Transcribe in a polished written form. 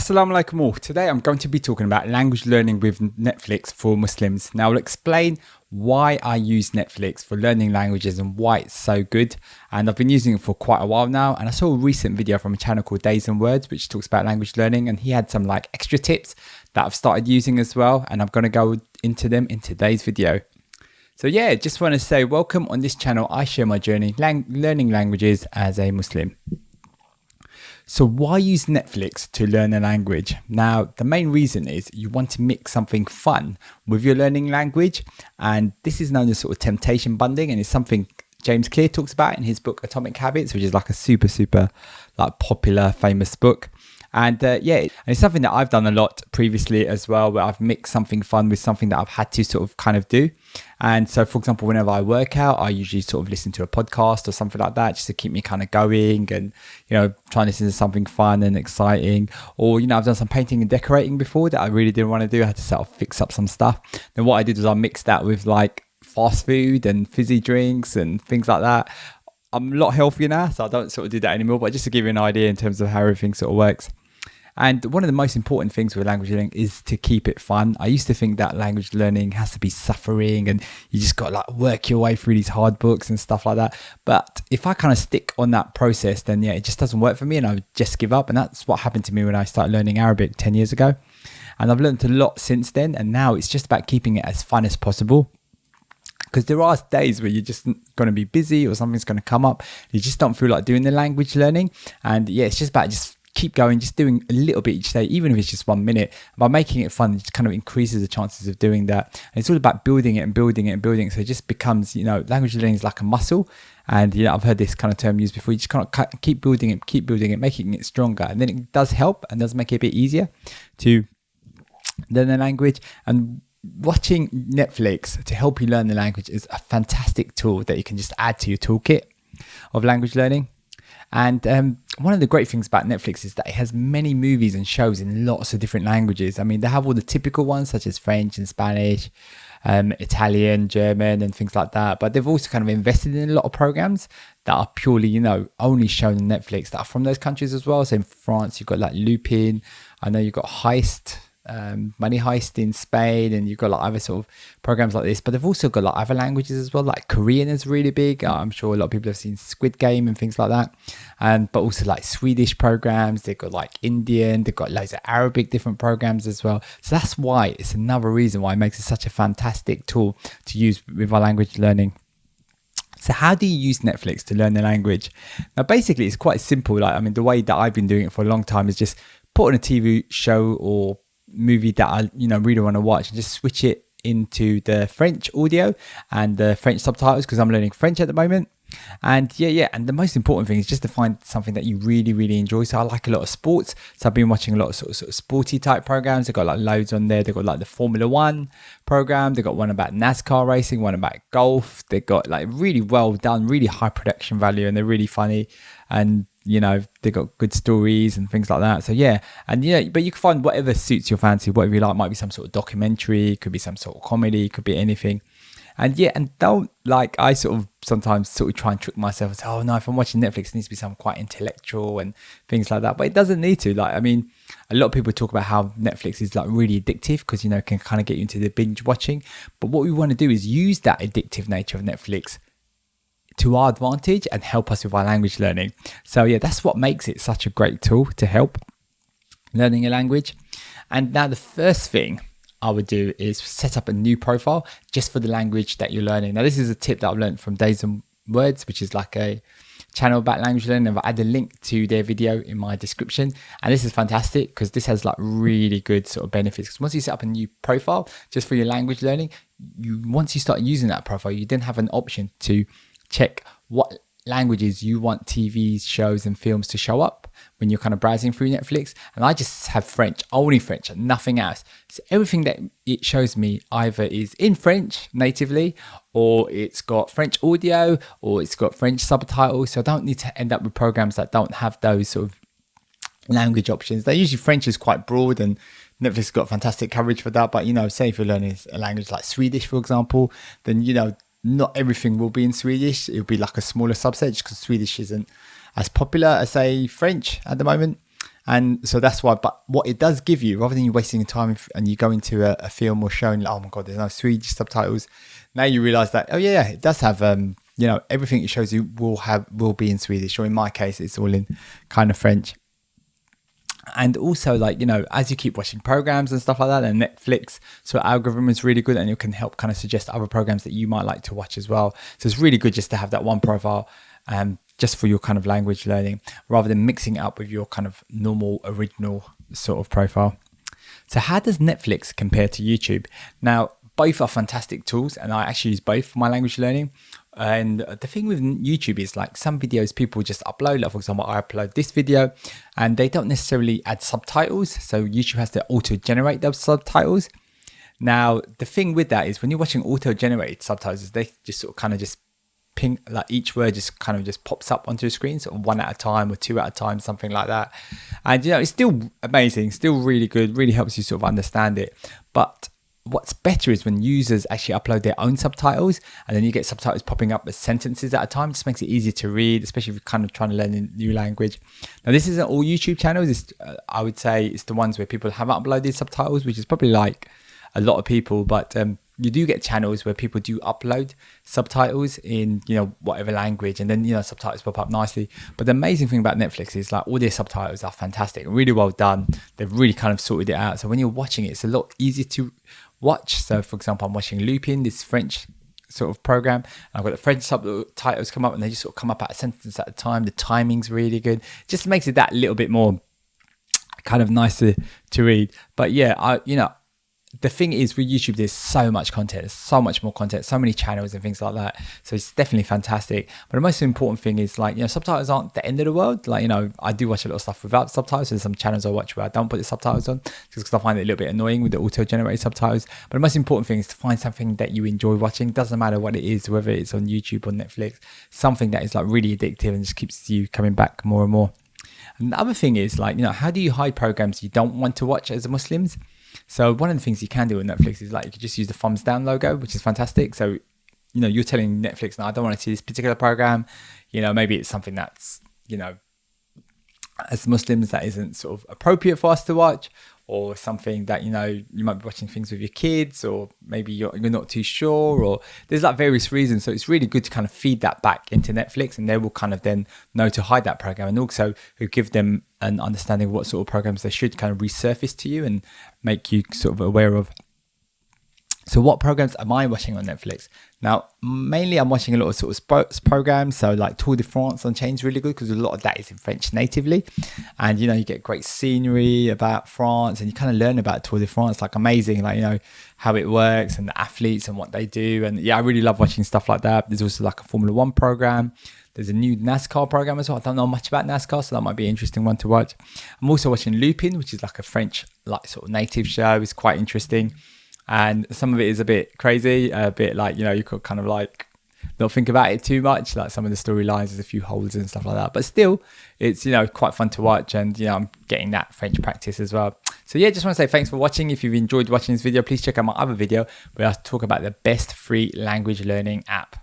Assalamu alaikum all. Today I'm going to be talking about language learning with Netflix for Muslims. Now I'll explain why I use Netflix for learning languages and why it's so good. And I've been using it for quite a while now. And I saw a recent video from a channel called Days and Words, which talks about language learning. And he had some extra tips that I've started using as well. And I'm going to go into them in today's video. So yeah, just want to say welcome on this channel. I share my journey learning languages as a Muslim. So why use Netflix to learn a language? Now, the main reason is you want to mix something fun with your learning language. And this is known as sort of temptation bundling. And it's something James Clear talks about in his book, Atomic Habits, which is a super popular, famous book. And and it's something that I've done a lot previously as well, where I've mixed something fun with something that I've had to sort of kind of do. And so, for example, whenever I work out, I usually sort of listen to a podcast or something like that, just to keep me kind of going and, try and listen to something fun and exciting. Or, I've done some painting and decorating before that I really didn't want to do. I had to sort of fix up some stuff. Then what I did was I mixed that with fast food and fizzy drinks and things like that. I'm a lot healthier now, so I don't sort of do that anymore. But just to give you an idea in terms of how everything sort of works. And one of the most important things with language learning is to keep it fun. I used to think that language learning has to be suffering and you just got to work your way through these hard books and stuff like that. But if I kind of stick on that process, then it just doesn't work for me and I would just give up. And that's what happened to me when I started learning Arabic 10 years ago. And I've learned a lot since then. And now it's just about keeping it as fun as possible. Because there are days where you're just going to be busy or something's going to come up. You just don't feel like doing the language learning. And it's just about keep going, just doing a little bit each day, even if it's just 1 minute. By making it fun, it just kind of increases the chances of doing that. And it's all about building it and building it and building it. So it just becomes, language learning is like a muscle. And, I've heard this kind of term used before. You just kind of keep building it, making it stronger. And then it does help and does make it a bit easier to learn the language. And watching Netflix to help you learn the language is a fantastic tool that you can just add to your toolkit of language learning. And one of the great things about Netflix is that it has many movies and shows in lots of different languages. I mean, they have all the typical ones such as French and Spanish, Italian, German and things like that. But they've also kind of invested in a lot of programs that are purely, only shown on Netflix that are from those countries as well. So in France, you've got Lupin. I know you've got Heist. Money Heist in Spain, and you've got other sort of programs like this, but they've also got other languages as well. Korean is really big. I'm sure a lot of people have seen Squid Game and things like that, but also Swedish programs. They've got Indian, they've got loads of Arabic different programs as well. So that's why it's another reason why it makes it such a fantastic tool to use with our language learning. So how do you use Netflix to learn the language? Now basically it's quite simple. The way that I've been doing it for a long time is just put on a TV show or movie that I really want to watch and just switch it into the French audio and the French subtitles because I'm learning French at the moment. And and the most important thing is just to find something that you really enjoy. So I like a lot of sports, so I've been watching a lot of sort of sporty type programs. They've got loads on there. They've got the Formula One program, they've got one about NASCAR racing, one about golf. They've got really well done, really high production value, and they're really funny. And they've got good stories and things like that. So but you can find whatever suits your fancy, whatever you like. Might be some sort of documentary, could be some sort of comedy, could be anything. And don't I sort of sometimes try and trick myself and say, oh no, if I'm watching Netflix, it needs to be something quite intellectual and things like that. But it doesn't need to. A lot of people talk about how Netflix is really addictive because, it can kind of get you into the binge watching. But what we want to do is use that addictive nature of Netflix to our advantage and help us with our language learning. So that's what makes it such a great tool to help learning a language. And now the first thing I would do is set up a new profile just for the language that you're learning. Now this is a tip that I've learned from Days and Words, which is a channel about language learning. I've added a link to their video in my description, and this is fantastic because this has really good sort of benefits. Because once you set up a new profile just for your language learning, once you start using that profile, you then have an option to check what languages you want TV shows and films to show up when you're kind of browsing through Netflix. And I just have French, only French and nothing else. So everything that it shows me either is in French natively, or it's got French audio, or it's got French subtitles. So I don't need to end up with programs that don't have those sort of language options. They usually French is quite broad, and Netflix has got fantastic coverage for that. But say if you're learning a language like Swedish, for example, then not everything will be in Swedish. It'll be a smaller subset because Swedish isn't as popular as say French at the moment. And so that's why, but what it does give you, rather than you wasting your time and you go into a film or show and, oh my God, there's no Swedish subtitles. Now you realize that, oh yeah, it does have, everything it shows you will be in Swedish, or in my case, it's all in kind of French. And also, as you keep watching programs and stuff like that, and Netflix, so algorithm is really good, and it can help kind of suggest other programs that you might like to watch as well. So it's really good just to have that one profile, just for your kind of language learning, rather than mixing it up with your kind of normal original sort of profile. So how does Netflix compare to YouTube? Now, both are fantastic tools, and I actually use both for my language learning. And the thing with YouTube is, like, some videos people just upload, like for example, I upload this video and they don't necessarily add subtitles. So YouTube has to auto-generate those subtitles. Now, the thing with that is when you're watching auto-generated subtitles, they just sort of kind of just ping, like each word just kind of just pops up onto the screen, sort of one at a time or two at a time, something like that. And, it's still amazing, still really good, really helps you sort of understand it. But what's better is when users actually upload their own subtitles, and then you get subtitles popping up as sentences at a time. It just makes it easier to read, especially if you're kind of trying to learn a new language. Now, this isn't all YouTube channels. I would say it's the ones where people haven't uploaded subtitles, which is probably like a lot of people, but you do get channels where people do upload subtitles in, whatever language, and then, subtitles pop up nicely. But the amazing thing about Netflix is, like, all their subtitles are fantastic, really well done. They've really kind of sorted it out. So when you're watching it, it's a lot easier to watch. So for example, I'm watching Lupin, this French sort of program, and I've got the French subtitles come up, and they just sort of come up at a sentence at a time. The timing's really good. Just makes it that little bit more kind of nicer to read. But yeah, the thing is with YouTube, there's so much content, there's so much more content, so many channels and things like that. So it's definitely fantastic. But the most important thing is, subtitles aren't the end of the world. I do watch a lot of stuff without subtitles. There's some channels I watch where I don't put the subtitles on, just because I find it a little bit annoying with the auto-generated subtitles. But the most important thing is to find something that you enjoy watching. Doesn't matter what it is, whether it's on YouTube or Netflix, something that is like really addictive and just keeps you coming back more and more. And the other thing is, how do you hide programs you don't want to watch as Muslims? So one of the things you can do with Netflix is, you could just use the thumbs down logo, which is fantastic. So, you're telling Netflix, no, I don't want to see this particular program. Maybe it's something that's, as Muslims, that isn't sort of appropriate for us to watch, or something that, you might be watching things with your kids, or maybe you're not too sure, or there's like various reasons. So it's really good to kind of feed that back into Netflix, and they will kind of then know to hide that program, and also give them an understanding of what sort of programs they should kind of resurface to you and make you sort of aware of. So what programs am I watching on Netflix? Now, mainly I'm watching a lot of sort of sports programs. So like Tour de France Unchained is really good, because a lot of that is in French natively. And, you get great scenery about France, and you kind of learn about Tour de France, like amazing, how it works and the athletes and what they do. And yeah, I really love watching stuff like that. There's also like a Formula One program. There's a new NASCAR program as well. I don't know much about NASCAR, so that might be an interesting one to watch. I'm also watching Lupin, which is like a French, sort of native show. It's quite interesting. And some of it is a bit crazy, a bit you could kind of not think about it too much. Like some of the storylines, there's a few holes and stuff like that. But still, it's, quite fun to watch. And, I'm getting that French practice as well. So yeah, just want to say thanks for watching. If you've enjoyed watching this video, please check out my other video where I talk about the best free language learning app.